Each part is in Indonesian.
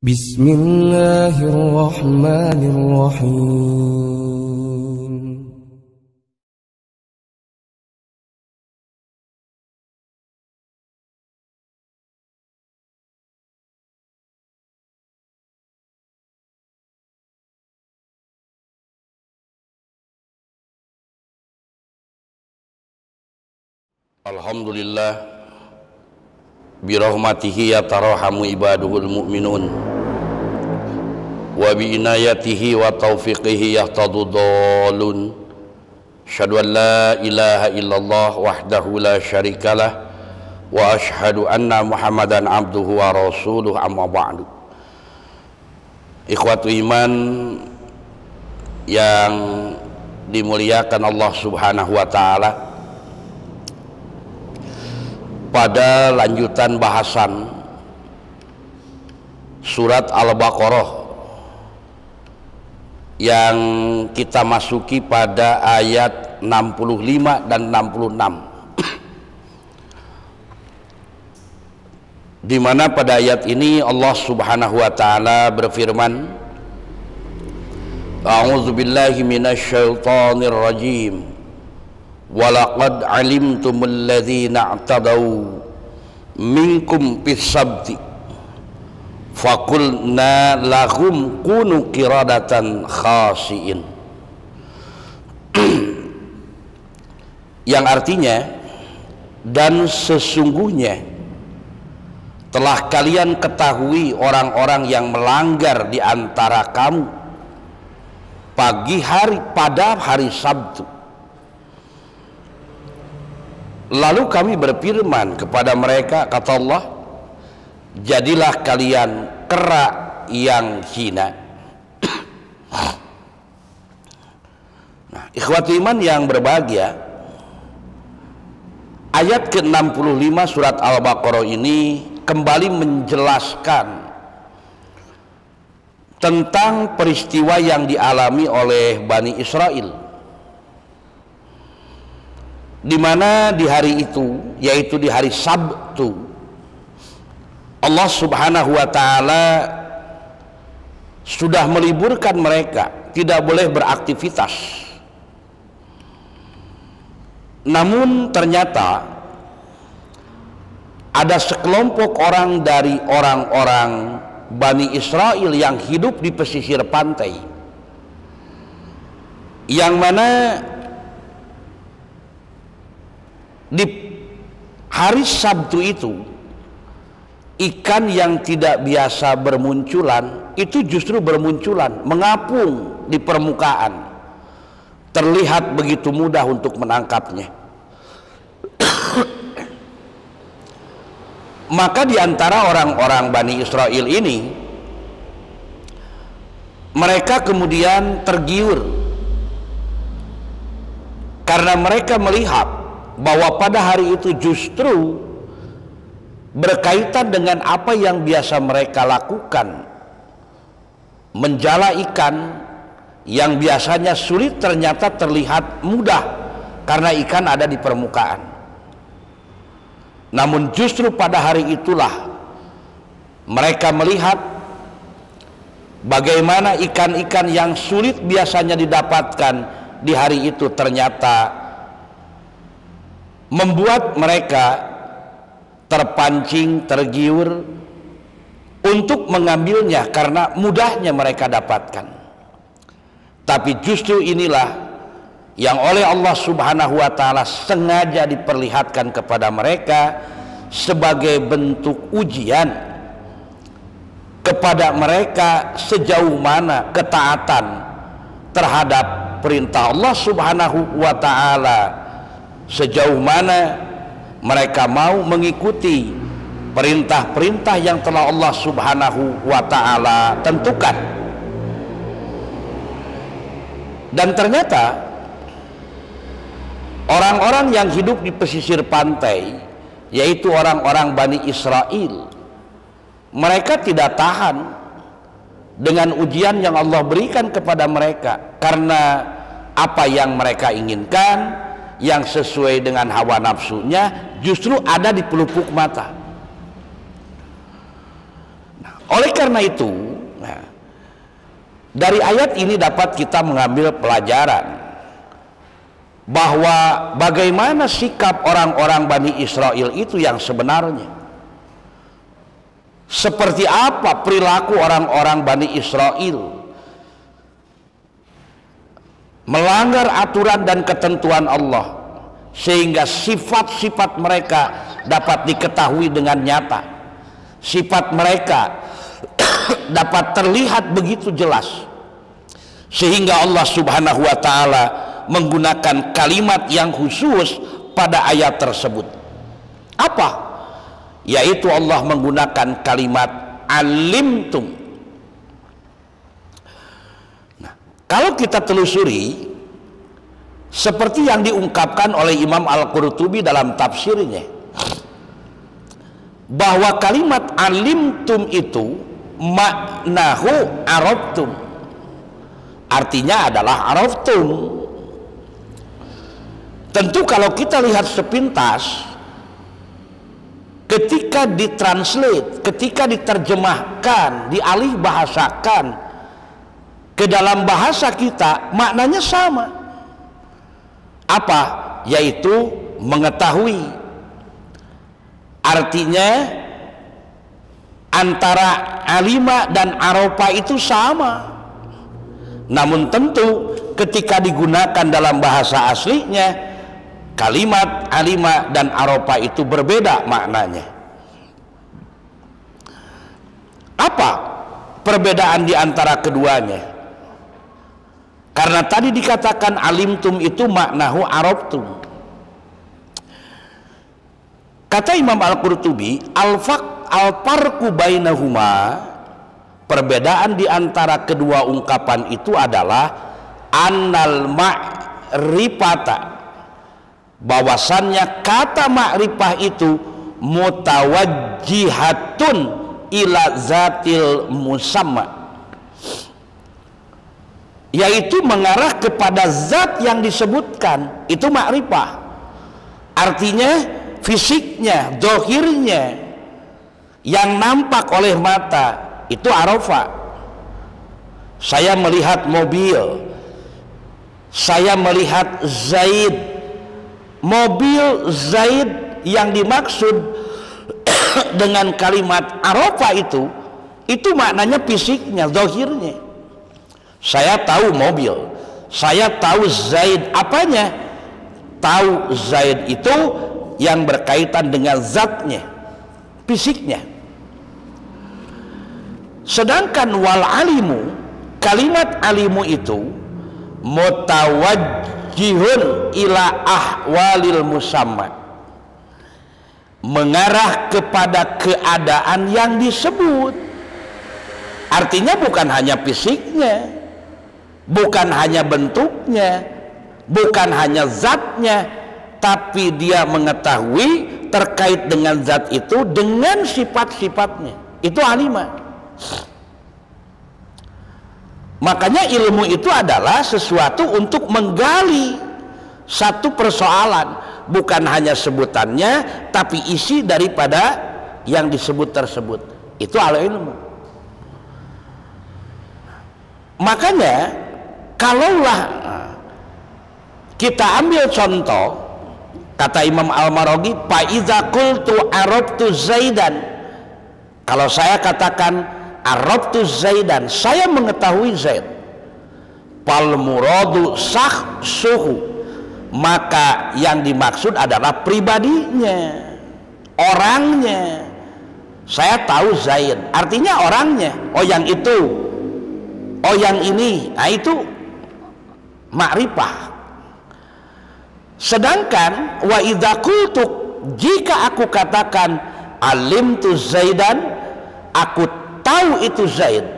Bismillahirrahmanirrahim. Alhamdulillah birahmatihi yatarahamu ibaduhul mu'minun wa biinayatihi wa taufiqihi yahtadu dhalun. Asyhadu an la ilaha illallah wahdahu la syarikalah wa asyhadu anna muhammadan abduhu wa rasuluh, amma ba'du. Ikhwatu iman yang dimuliakan Allah subhanahu wa ta'ala, pada lanjutan bahasan surat Al-Baqarah yang kita masuki pada ayat 65 dan 66, di mana pada ayat ini Allah subhanahu wa ta'ala berfirman, A'udzubillahi minasyaitonir rajim. Walaqad alimtumul ladzina i'tadaw minkum fis-sabti faqulna lahum kunu qiradatan khasiin. Yang artinya, dan sesungguhnya telah kalian ketahui orang-orang yang melanggar di antara kamu pagi hari pada hari Sabtu. Lalu kami berfirman kepada mereka, kata Allah, jadilah kalian kera yang hina. Nah, ikhwati iman yang berbahagia, ayat ke-65 surat Al-Baqarah ini kembali menjelaskan tentang peristiwa yang dialami oleh Bani Israel, di mana di hari itu, yaitu di hari Sabtu, Allah subhanahu wa ta'ala sudah meliburkan mereka, tidak boleh beraktivitas. Namun ternyata ada sekelompok orang dari orang-orang Bani Israel yang hidup di pesisir pantai, yang mana di hari Sabtu itu ikan yang tidak biasa bermunculan itu justru bermunculan, mengapung di permukaan, terlihat begitu mudah untuk menangkapnya. Maka di antara orang-orang Bani Israel ini, mereka kemudian tergiur karena mereka melihat bahwa pada hari itu justru berkaitan dengan apa yang biasa mereka lakukan, menjala ikan yang biasanya sulit ternyata terlihat mudah karena ikan ada di permukaan. Namun justru pada hari itulah mereka melihat bagaimana ikan-ikan yang sulit biasanya didapatkan di hari itu ternyata membuat mereka terpancing, tergiur untuk mengambilnya karena mudahnya mereka dapatkan. Tapi justru inilah yang oleh Allah subhanahu wa ta'ala sengaja diperlihatkan kepada mereka sebagai bentuk ujian kepada mereka sejauh mana ketaatan terhadap perintah Allah subhanahu wa ta'ala, sejauh mana mereka mau mengikuti perintah-perintah yang telah Allah subhanahu wa ta'ala tentukan. Dan ternyata orang-orang yang hidup di pesisir pantai, yaitu orang-orang Bani Israel, mereka tidak tahan dengan ujian yang Allah berikan kepada mereka, karena apa yang mereka inginkan, yang sesuai dengan hawa nafsunya, justru ada di pelupuk mata. Nah, oleh karena itu, nah, dari ayat ini dapat kita mengambil pelajaran bahwa bagaimana sikap orang-orang Bani Israel itu yang sebenarnya. Seperti apa perilaku orang-orang Bani Israel melanggar aturan dan ketentuan Allah, sehingga sifat-sifat mereka dapat diketahui dengan nyata. Sifat mereka dapat terlihat begitu jelas, sehingga Allah Subhanahu wa ta'ala menggunakan kalimat yang khusus pada ayat tersebut. Apa? Yaitu Allah menggunakan kalimat alimtum. Nah, kalau kita telusuri seperti yang diungkapkan oleh Imam Al-Qurtubi dalam tafsirnya, bahwa kalimat alimtum itu maknahu araftum, artinya adalah araftum. Tentu kalau kita lihat sepintas, ketika ditranslate, ketika diterjemahkan, dialih bahasakan ke dalam bahasa kita, maknanya sama. Apa? Yaitu mengetahui. Artinya antara alima dan aropa itu sama. Namun tentu ketika digunakan dalam bahasa aslinya, kalimat alima dan aropa itu berbeda maknanya. Apa perbedaan di antara keduanya? Karena tadi dikatakan alimtum itu maknahu araftum. Kata Imam Al-Qurtubi, al-farqu bainahuma, perbedaan di antara kedua ungkapan itu adalah annal ma'rifata, bahwasannya kata ma'rifah itu mutawajjihatun ila zatil musamma, yaitu mengarah kepada zat yang disebutkan. Itu ma'rifah, artinya fisiknya, dohirnya, yang nampak oleh mata, itu arafah. Saya melihat mobil, saya melihat Zaid. Mobil Zaid yang dimaksud dengan kalimat arafah itu maknanya fisiknya, dohirnya. Saya tahu mobil, saya tahu Zaid. Apanya? Tahu Zaid itu yang berkaitan dengan zatnya, fisiknya. Sedangkan wal alimu, kalimat alimu itu mutawajjihun ila ahwalil musamma, mengarah kepada keadaan yang disebut. Artinya bukan hanya fisiknya, bukan hanya bentuknya, bukan hanya zatnya, tapi dia mengetahui terkait dengan zat itu dengan sifat-sifatnya. Itu alimah. Makanya ilmu itu adalah sesuatu untuk menggali satu persoalan, bukan hanya sebutannya, tapi isi daripada yang disebut tersebut. Itu al-ilmu. Makanya kalaulah kita ambil contoh, kata Imam Al-Maraghi, fa iza qultu arabtu Zaidan, kalau saya katakan arabtu Zaidan, saya mengetahui Zaid, fal muradu suhu, maka yang dimaksud adalah pribadinya, orangnya. Saya tahu Zaid, artinya orangnya. Oh yang itu, oh yang ini, nah itu ma'rifah. Sedangkan wa idza qultu, jika aku katakan alimtu Zaidan, aku tahu itu Zaid,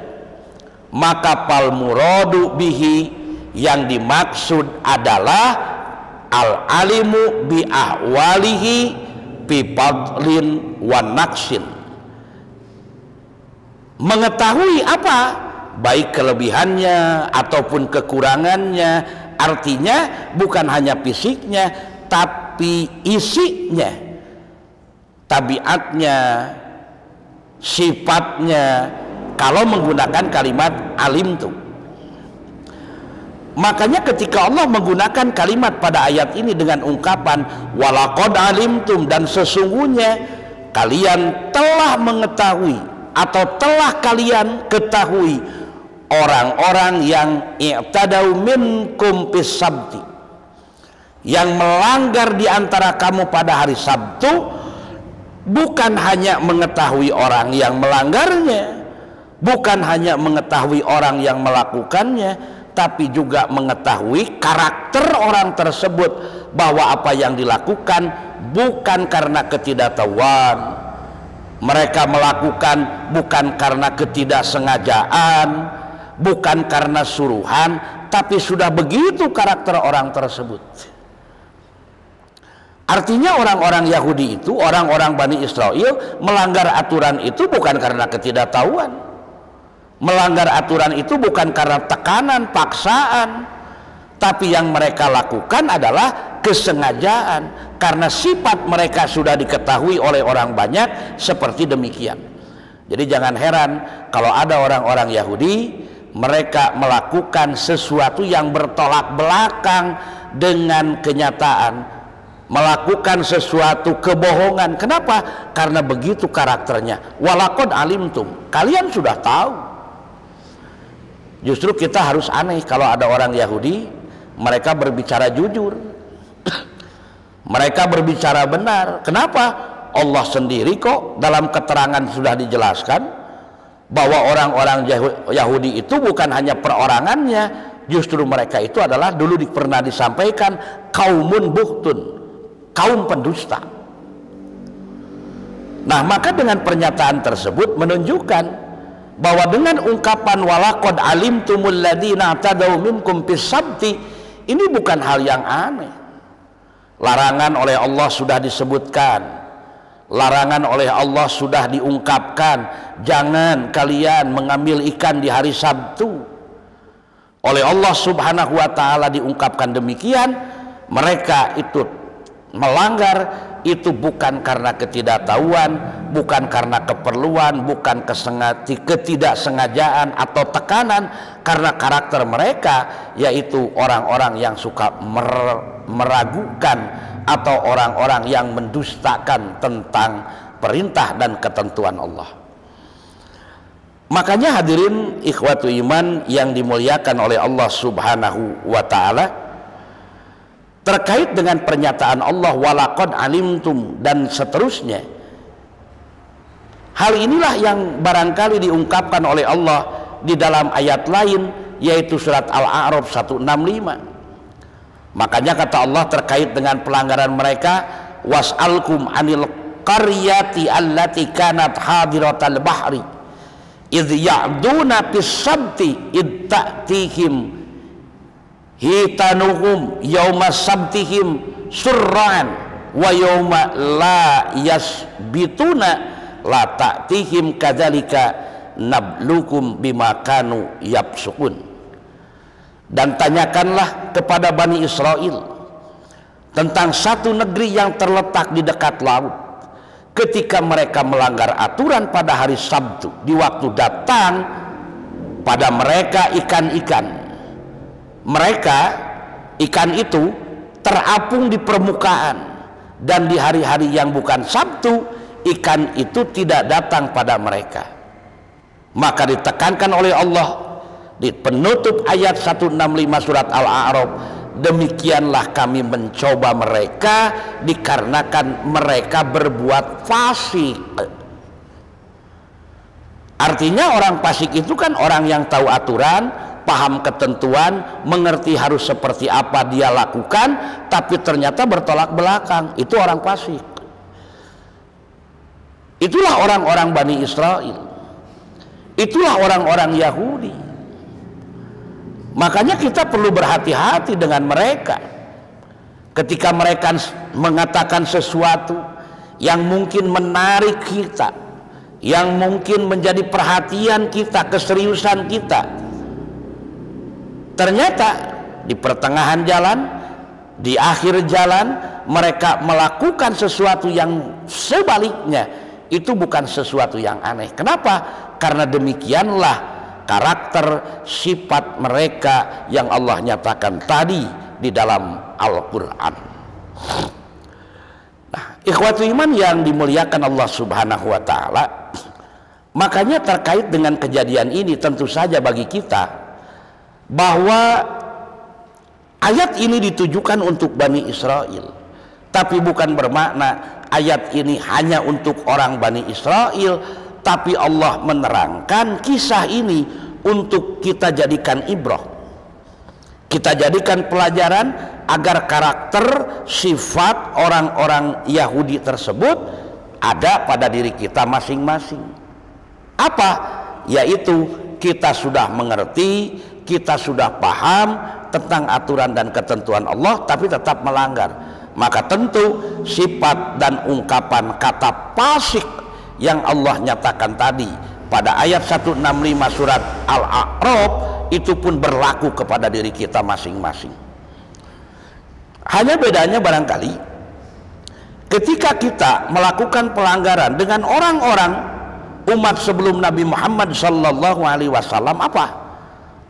maka fal muradu bihi, yang dimaksud adalah al alimu bi ahwalihi bi fadlin wa naqsin, mengetahui apa, baik kelebihannya ataupun kekurangannya. Artinya bukan hanya fisiknya, tapi isinya, tabiatnya, sifatnya, kalau menggunakan kalimat alimtum. Makanya ketika Allah menggunakan kalimat pada ayat ini dengan ungkapan walaqad alimtum, dan sesungguhnya kalian telah mengetahui atau telah kalian ketahui orang-orang yang i'tadau minkum fis sabti, yang melanggar di antara kamu pada hari Sabtu. Bukan hanya mengetahui orang yang melanggarnya, bukan hanya mengetahui orang yang melakukannya, tapi juga mengetahui karakter orang tersebut, bahwa apa yang dilakukan bukan karena ketidaktahuan, mereka melakukan bukan karena ketidaksengajaan, bukan karena suruhan, tapi sudah begitu karakter orang tersebut. Artinya orang-orang Yahudi itu, orang-orang Bani Israel melanggar aturan itu bukan karena ketidaktahuan, melanggar aturan itu bukan karena tekanan, paksaan, tapi yang mereka lakukan adalah kesengajaan, karena sifat mereka sudah diketahui oleh orang banyak seperti demikian. Jadi jangan heran kalau ada orang-orang Yahudi, mereka melakukan sesuatu yang bertolak belakang dengan kenyataan, melakukan sesuatu kebohongan. Kenapa? Karena begitu karakternya. Walaqad alimtum, kalian sudah tahu. Justru kita harus aneh kalau ada orang Yahudi, mereka berbicara jujur, mereka berbicara benar. Kenapa? Allah sendiri kok dalam keterangan sudah dijelaskan bahwa orang-orang Yahudi itu bukan hanya perorangannya, justru mereka itu adalah dulu pernah disampaikan kaumun buhtun, kaum pendusta. Nah, maka dengan pernyataan tersebut menunjukkan bahwa dengan ungkapan walaqad alimtumul ladzina tadaw minkum fis sabti, ini bukan hal yang aneh. Larangan oleh Allah sudah disebutkan, larangan oleh Allah sudah diungkapkan, jangan kalian mengambil ikan di hari Sabtu. Oleh Allah Subhanahu wa taala diungkapkan demikian. Mereka itu melanggar itu bukan karena ketidaktahuan, bukan karena keperluan, bukan ketidaksengajaan atau tekanan, karena karakter mereka yaitu orang-orang yang suka meragukan atau orang-orang yang mendustakan tentang perintah dan ketentuan Allah. Makanya hadirin ikhwatu iman yang dimuliakan oleh Allah Subhanahu wa taala, terkait dengan pernyataan Allah walaqad alimtum dan seterusnya, hal inilah yang barangkali diungkapkan oleh Allah di dalam ayat lain, yaitu surat Al-A'raf 165. Makanya kata Allah terkait dengan pelanggaran mereka, was'alkum anil qaryati allati kanat hadiratal bahri idh ya'duna fis sabti id ta'tihim hitanuhum yawma sabtihim surran wa yawma la yasbituna la ta'tihim kadzalika nablukum bima kanu yafsukun. Dan tanyakanlah kepada Bani Israel tentang satu negeri yang terletak di dekat laut, ketika mereka melanggar aturan pada hari Sabtu, di waktu datang pada mereka ikan-ikan, mereka ikan itu terapung di permukaan, dan di hari-hari yang bukan Sabtu ikan itu tidak datang pada mereka. Maka ditekankan oleh Allah di penutup ayat 165 surat Al-A'raf, demikianlah kami mencoba mereka dikarenakan mereka berbuat fasik. Artinya orang fasik itu kan orang yang tahu aturan, paham ketentuan, mengerti harus seperti apa dia lakukan, tapi ternyata bertolak belakang. Itu orang fasik. Itulah orang-orang Bani Israel, itulah orang-orang Yahudi. Makanya kita perlu berhati-hati dengan mereka ketika mereka mengatakan sesuatu yang mungkin menarik kita, yang mungkin menjadi perhatian kita, keseriusan kita. Ternyata di pertengahan jalan, di akhir jalan, mereka melakukan sesuatu yang sebaliknya. Itu bukan sesuatu yang aneh. Kenapa? Karena demikianlah karakter sifat mereka yang Allah nyatakan tadi di dalam Al-Quran. Nah, ikhwatul iman yang dimuliakan Allah Subhanahu wa ta'ala, makanya terkait dengan kejadian ini tentu saja bagi kita bahwa ayat ini ditujukan untuk Bani Israel, tapi bukan bermakna ayat ini hanya untuk orang Bani Israel, tapi Allah menerangkan kisah ini untuk kita jadikan ibrah, kita jadikan pelajaran agar karakter sifat orang-orang Yahudi tersebut ada pada diri kita masing-masing. Apa? Yaitu kita sudah mengerti, kita sudah paham tentang aturan dan ketentuan Allah, tapi tetap melanggar. Maka tentu sifat dan ungkapan kata fasik yang Allah nyatakan tadi pada ayat 165 surat Al-A'raf itu pun berlaku kepada diri kita masing-masing. Hanya bedanya barangkali ketika kita melakukan pelanggaran dengan orang-orang umat sebelum Nabi Muhammad sallallahu alaihi wasallam, apa?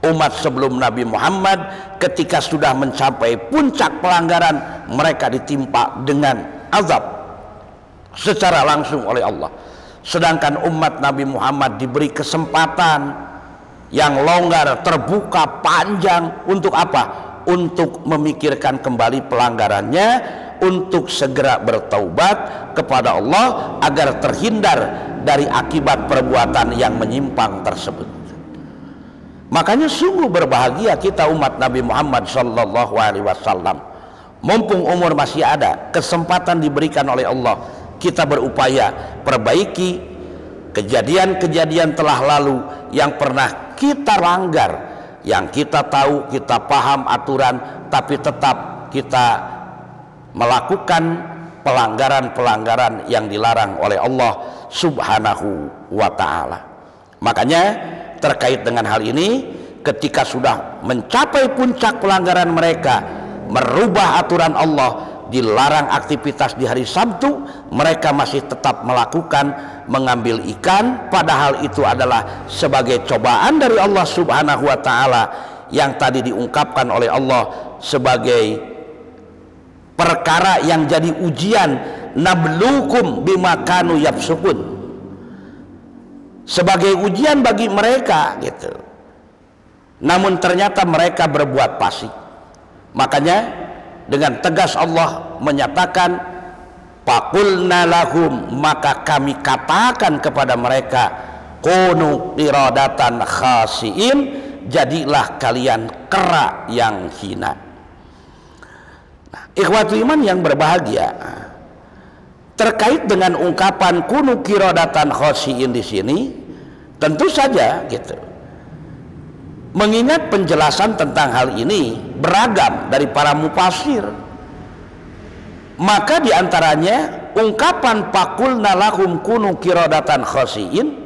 Umat sebelum Nabi Muhammad ketika sudah mencapai puncak pelanggaran, mereka ditimpa dengan azab secara langsung oleh Allah. Sedangkan umat Nabi Muhammad diberi kesempatan yang longgar, terbuka, panjang. Untuk apa? Untuk memikirkan kembali pelanggarannya, untuk segera bertaubat kepada Allah agar terhindar dari akibat perbuatan yang menyimpang tersebut. Makanya sungguh berbahagia kita umat Nabi Muhammad sallallahu alaihi wasallam, mumpung umur masih ada, kesempatan diberikan oleh Allah, kita berupaya perbaiki kejadian-kejadian telah lalu yang pernah kita langgar, yang kita tahu, kita paham aturan, tapi tetap kita melakukan pelanggaran-pelanggaran yang dilarang oleh Allah Subhanahu wa ta'ala. Makanya terkait dengan hal ini, ketika sudah mencapai puncak pelanggaran mereka, merubah aturan Allah, dilarang aktivitas di hari Sabtu, mereka masih tetap melakukan mengambil ikan, padahal itu adalah sebagai cobaan dari Allah Subhanahu wa ta'ala yang tadi diungkapkan oleh Allah sebagai perkara yang jadi ujian, nablukum bima kanu yafsukun, sebagai ujian bagi mereka gitu. Namun ternyata mereka berbuat fasik. Makanya dengan tegas Allah menyatakan, faqulna lahum, maka kami katakan kepada mereka, kunu qiradatan khasiin, jadilah kalian kera yang hina. Nah, ikhwatul iman yang berbahagia, terkait dengan ungkapan kunu qiradatan khasiin di sini, tentu saja gitu, mengingat penjelasan tentang hal ini beragam dari para mufasir, maka diantaranya ungkapan faqulna lahum kunu qiradatan khasiin,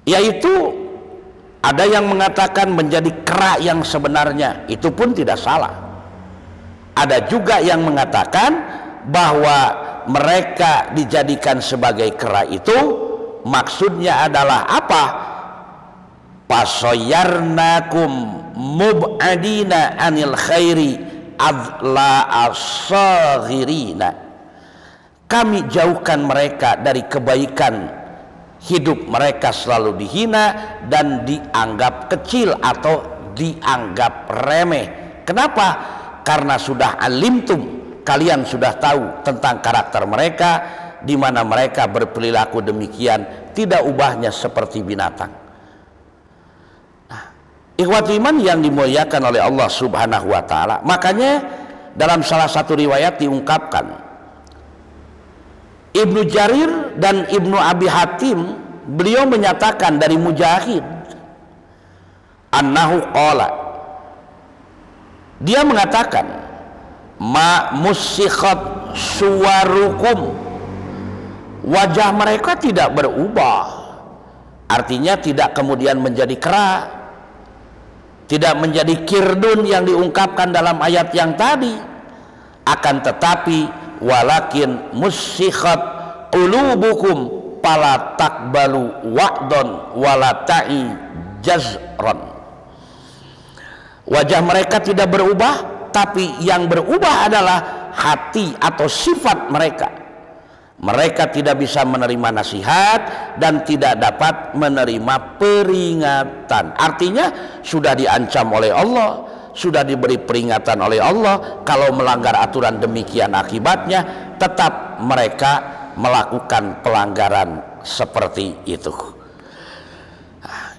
yaitu ada yang mengatakan menjadi kera yang sebenarnya, itu pun tidak salah. Ada juga yang mengatakan bahwa mereka dijadikan sebagai kera itu maksudnya adalah apa? Fasoyarnakum mub'adina anil khairi adla as-saghirina, kami jauhkan mereka dari kebaikan, hidup mereka selalu dihina dan dianggap kecil atau dianggap remeh. Kenapa? Karena sudah alimtum, kalian sudah tahu tentang karakter mereka, di mana mereka berperilaku demikian, tidak ubahnya seperti binatang. Ikhwatul iman yang dimuliakan oleh Allah Subhanahu wa ta'ala, makanya dalam salah satu riwayat diungkapkan, Ibnu Jarir dan Ibnu Abi Hatim, beliau menyatakan dari Mujahid, annahu qala, dia mengatakan, ma musikhat suwarukum, wajah mereka tidak berubah, artinya tidak kemudian menjadi kera, tidak menjadi kirdun yang diungkapkan dalam ayat yang tadi, akan tetapi walakin musikhat qulubukum, fala takbalu wa'don wala ta'i jazran. Wajah mereka tidak berubah, tapi yang berubah adalah hati atau sifat mereka. Mereka tidak bisa menerima nasihat dan tidak dapat menerima peringatan. Artinya sudah diancam oleh Allah, sudah diberi peringatan oleh Allah. Kalau melanggar aturan demikian akibatnya, tetap mereka melakukan pelanggaran seperti itu.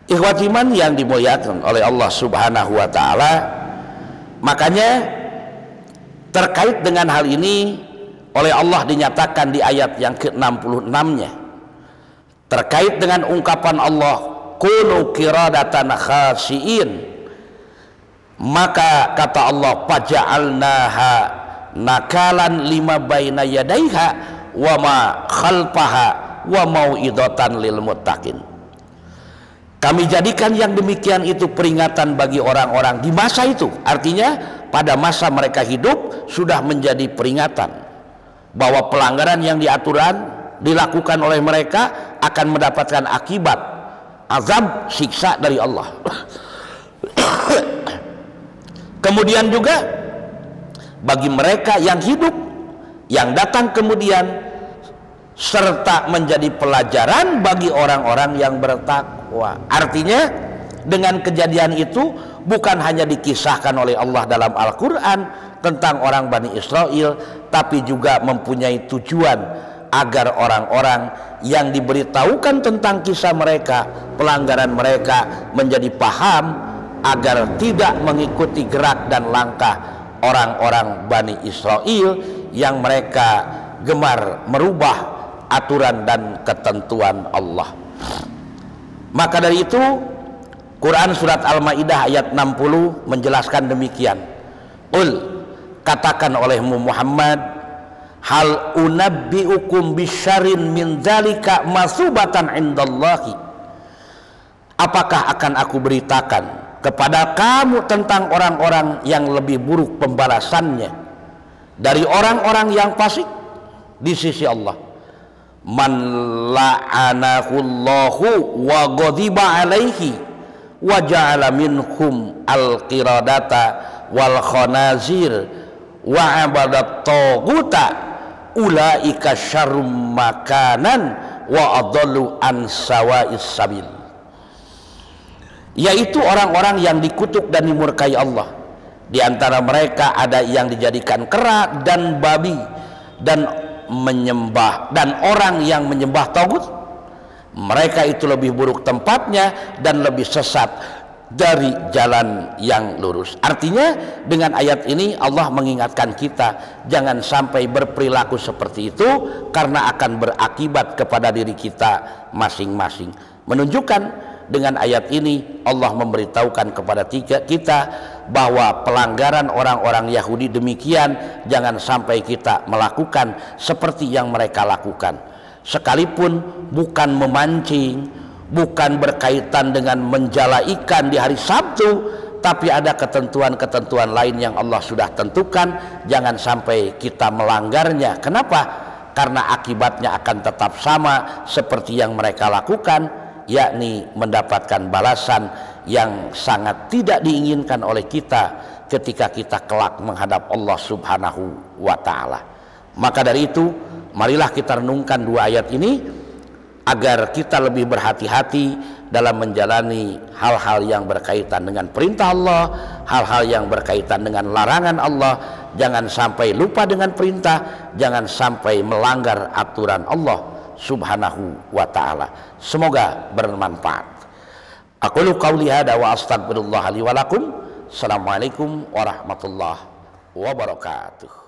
Ikhwati iman yang dimuliakan oleh Allah Subhanahu wa taala, makanya terkait dengan hal ini oleh Allah dinyatakan di ayat yang ke-66-nya terkait dengan ungkapan Allah, kunu qiradatan khasiin, maka kata Allah, faja'alnaha nakalan lima baina yadaiha wa ma khalfaha wa mau'idatan lil muttaqin. Kami jadikan yang demikian itu peringatan bagi orang-orang di masa itu. Artinya pada masa mereka hidup sudah menjadi peringatan bahwa pelanggaran yang dilakukan oleh mereka akan mendapatkan akibat azab, siksa dari Allah. Kemudian juga bagi mereka yang hidup, yang datang kemudian, serta menjadi pelajaran bagi orang-orang yang bertakwa. Artinya dengan kejadian itu bukan hanya dikisahkan oleh Allah dalam Al-Quran tentang orang Bani Israel, tapi juga mempunyai tujuan agar orang-orang yang diberitahukan tentang kisah mereka, pelanggaran mereka, menjadi paham agar tidak mengikuti gerak dan langkah orang-orang Bani Israel yang mereka gemar merubah aturan dan ketentuan Allah. Maka dari itu Quran surat Al-Maidah ayat 60 menjelaskan demikian. Katakan olehmu Muhammad, hal unabbiukum bisyarin min dzalika masubatan indallahi. Apakah akan aku beritakan kepada kamu tentang orang-orang yang lebih buruk pembalasannya dari orang-orang yang fasik di sisi Allah? Man la'anahullahu wa ghadiba alaihi wa ja'ala minhum al-qiradata wal khanazir wa abadat taghuta ulaika syarrum makanan wa adallu an sawa'is sabil. Yaitu orang-orang yang dikutuk dan dimurkai Allah. Di antara mereka ada yang dijadikan kera dan babi dan menyembah, dan orang yang menyembah tagut. Mereka itu lebih buruk tempatnya dan lebih sesat dari jalan yang lurus. Artinya dengan ayat ini Allah mengingatkan kita jangan sampai berperilaku seperti itu, karena akan berakibat kepada diri kita masing-masing. Menunjukkan dengan ayat ini Allah memberitahukan kepada kita bahwa pelanggaran orang-orang Yahudi demikian jangan sampai kita melakukan seperti yang mereka lakukan, sekalipun bukan memancing, bukan berkaitan dengan menjala ikan di hari Sabtu, tapi ada ketentuan-ketentuan lain yang Allah sudah tentukan, jangan sampai kita melanggarnya. Kenapa? Karena akibatnya akan tetap sama seperti yang mereka lakukan, yakni mendapatkan balasan yang sangat tidak diinginkan oleh kita ketika kita kelak menghadap Allah Subhanahu wa ta'ala. Maka dari itu marilah kita renungkan dua ayat ini agar kita lebih berhati-hati dalam menjalani hal-hal yang berkaitan dengan perintah Allah, hal-hal yang berkaitan dengan larangan Allah. Jangan sampai lupa dengan perintah, jangan sampai melanggar aturan Allah Subhanahu wa ta'ala. Semoga bermanfaat. Aqulu qauli hada wa astaghfirullah li wa lakum. Assalamualaikum warahmatullahi wabarakatuh.